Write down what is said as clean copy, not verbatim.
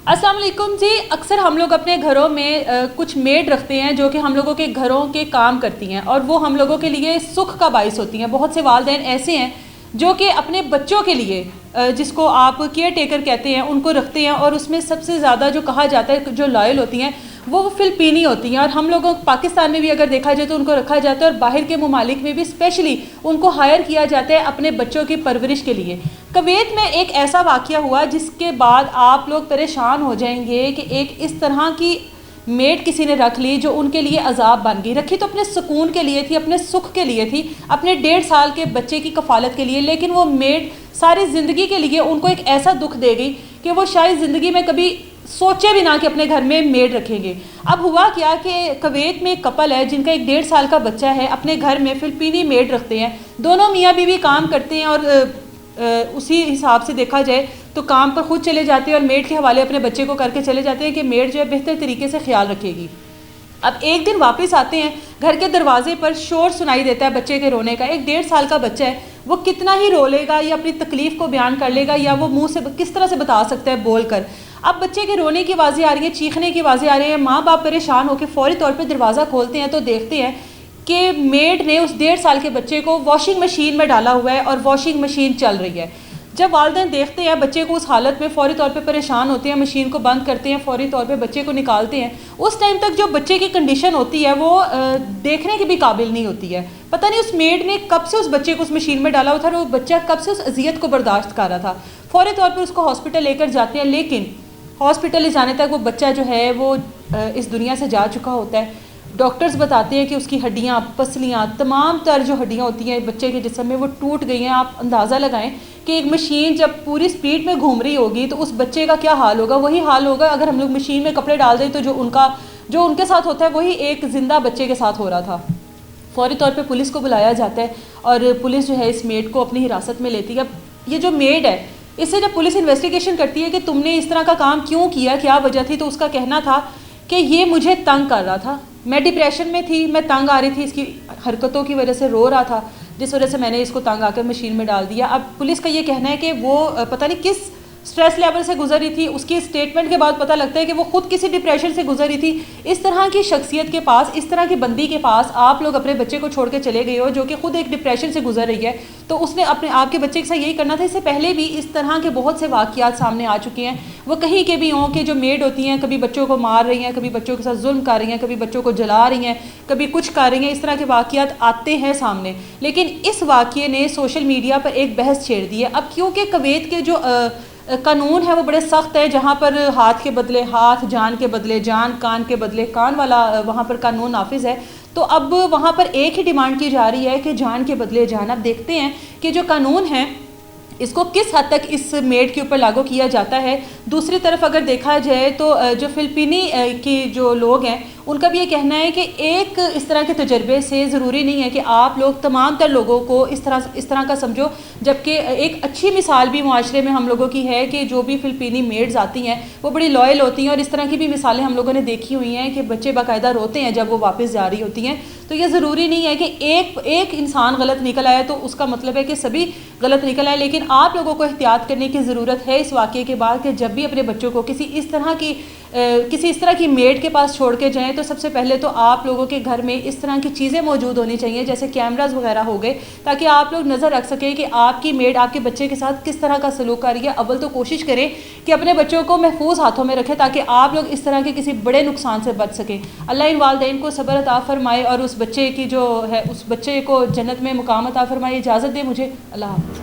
अस्सलाम वालेकुम जी। अक्सर हम लोग अपने घरों में कुछ मेड रखते हैं जो कि हम लोगों के घरों के काम करती हैं और वो हम लोगों के लिए सुख का बाइस होती हैं। बहुत से वालिदैन ऐसे हैं जो कि अपने बच्चों के लिए जिसको आप केयर टेकर कहते हैं उनको रखते हैं, और उसमें सबसे ज़्यादा जो कहा जाता है जो लॉयल होती हैं वो फ़िलिपीनी होती हैं। और हम लोगों पाकिस्तान में भी अगर देखा जाए तो उनको रखा जाता है, और बाहर के ममालिक में भी स्पेशली उनको हायर किया जाता है अपने बच्चों की परवरिश के लिए। कुवैत में एक ऐसा वाक़या हुआ जिसके बाद आप लोग परेशान हो जाएंगे कि एक इस तरह की मेड किसी ने रख ली जो उनके लिए अजाब बन गई। रखी तो अपने सुकून के लिए थी, अपने सुख के लिए थी, अपने 1.5 साल के बच्चे की कफ़ालत के लिए, लेकिन वो मेड सारी ज़िंदगी के लिए उनको एक ऐसा दुख दे गई कि वो शायद ज़िंदगी में कभी सोचे भी ना कि अपने घर में मेड रखेंगे। अब हुआ क्या कि कुवैत में एक कपल है जिनका एक 1.5 साल का बच्चा है, अपने घर में फ़िलिपीनी मेड रखते हैं। दोनों मियाँ बीवी काम करते हैं और उसी हिसाब से देखा जाए तो काम पर ख़ुद चले जाते हैं और मेड के हवाले अपने बच्चे को करके चले जाते हैं कि मेड जो है बेहतर तरीके से ख्याल रखेगी। अब एक दिन वापस आते हैं, घर के दरवाजे पर शोर सुनाई देता है बच्चे के रोने का। एक 1.5 साल का बच्चा है, वो कितना ही रो लेगा या अपनी तकलीफ़ को बयान कर लेगा या वो मुंह से किस तरह से बता सकता है बोल कर। अब बच्चे के रोने की आवाज़ें आ रही हैं, चीखने की आवाज़ें आ रही हैं। माँ बाप परेशान होकर फौरी तौर पर दरवाज़ा खोलते हैं तो देखते हैं कि मेड ने उस 1.5 साल के बच्चे को वॉशिंग मशीन में डाला हुआ है और वॉशिंग मशीन चल रही है। जब वालिदैन देखते हैं बच्चे को उस हालत में, फ़ौरी तौर पे परेशान होते हैं, मशीन को बंद करते हैं, फ़ौरी तौर पे बच्चे को निकालते हैं। उस टाइम तक जो बच्चे की कंडीशन होती है वो देखने की भी काबिल नहीं होती है। पता नहीं उस मेड ने कब से उस बच्चे को उस मशीन में डाला हुआ था और वो बच्चा कब से उस अजियत को बर्दाश्त कर रहा था। फ़ौरी तौर पर उसको हॉस्पिटल लेकर जाते हैं, लेकिन हॉस्पिटल ले जाने तक वो बच्चा जो है वो इस दुनिया से जा चुका होता है। डॉक्टर्स बताते हैं कि उसकी हड्डियाँ, पसलियाँ, तमाम तर जो हड्डियाँ होती हैं बच्चे के जिस्म में वो टूट गई हैं। आप अंदाज़ा लगाएं कि एक मशीन जब पूरी स्पीड में घूम रही होगी तो उस बच्चे का क्या हाल होगा। वही हाल होगा अगर हम लोग मशीन में कपड़े डाल दें तो जो उनके साथ होता है वही एक ज़िंदा बच्चे के साथ हो रहा था। फ़ौरी तौर पे पुलिस को बुलाया जाता है और पुलिस जो है इस मेड को अपनी हिरासत में लेती है। अब ये जो मेड है, इससे जब पुलिस इन्वेस्टिगेशन करती है कि तुमने इस तरह का काम क्यों किया, क्या वजह थी, तो उसका कहना था कि ये मुझे तंग कर रहा था, मैं डिप्रेशन में थी, मैं तंग आ रही थी, इसकी हरकतों की वजह से रो रहा था, जिस वजह से मैंने इसको तंग आकर मशीन में डाल दिया। अब पुलिस का ये कहना है कि वो पता नहीं किस स्ट्रेस लेवल से गुजरी थी। उसकी स्टेटमेंट के बाद पता लगता है कि वो खुद किसी डिप्रेशन से गुजरी थी। इस तरह की शख्सियत के पास, इस तरह की बंदी के पास आप लोग अपने बच्चे को छोड़ के चले गए हो जो कि खुद एक डिप्रेशन से गुजर रही है, तो उसने अपने आपके बच्चे के साथ यही करना था। इससे पहले भी इस तरह के बहुत से वाक़यात सामने आ चुके हैं। वो कहीं के भी हों कि जो मेड होती हैं कभी बच्चों को मार रही हैं, कभी बच्चों के साथ जुल्म कर रही हैं, कभी बच्चों को जला रही हैं, कभी कुछ कर रही हैं। इस तरह के वाक़यात आते हैं सामने, लेकिन इस वाक़ये ने सोशल मीडिया पर एक बहस छेड़ दी है। अब क्योंकि कुवैत के जो कानून है वो बड़े सख्त है, जहाँ पर हाथ के बदले हाथ, जान के बदले जान, कान के बदले कान वाला वहाँ पर कानून नाफिज है। तो अब वहाँ पर एक ही डिमांड की जा रही है कि जान के बदले जान। अब देखते हैं कि जो कानून है इसको किस हद तक इस मेड के ऊपर लागू किया जाता है। दूसरी तरफ अगर देखा जाए तो जो फ़िलिपीनी की जो लोग हैं उनका भी ये कहना है कि एक इस तरह के तजर्बे से ज़रूरी नहीं है कि आप लोग तमाम तर लोगों को इस तरह का समझो, जबकि एक अच्छी मिसाल भी मुआशरे में हम लोगों की है कि जो भी फ़िलिपीनी मेड्स आती हैं वो बड़ी लॉयल होती हैं, और इस तरह की भी मिसालें हम लोगों ने देखी हुई हैं कि बच्चे बाकायदा रोते हैं जब वो वापस जा रही होती हैं। तो ये ज़रूरी नहीं है कि एक इंसान गलत निकल आया तो उसका मतलब है कि सभी गलत निकल आए, लेकिन आप लोगों को एहतियात करने की ज़रूरत है इस वाक़ये के बाद कि जब भी अपने बच्चों को किसी इस तरह की मेड के पास छोड़ के जाएं तो सबसे पहले तो आप लोगों के घर में इस तरह की चीज़ें मौजूद होनी चाहिए, जैसे कैमरास वगैरह हो गए, ताकि आप लोग नज़र रख सकें कि आपकी मेड आपके बच्चे के साथ किस तरह का सलूक कर रही है। अव्वल तो कोशिश करें कि अपने बच्चों को महफूज हाथों में रखें ताकि आप लोग इस तरह के किसी बड़े नुकसान से बच सकें। अल्लाह इन वालिदैन को सब्र अता फरमाए और उस बच्चे की जो है उस बच्चे को जन्नत में मुकाम अता फरमाए। इजाज़त दे मुझे, अल्लाह हाफ़िज़।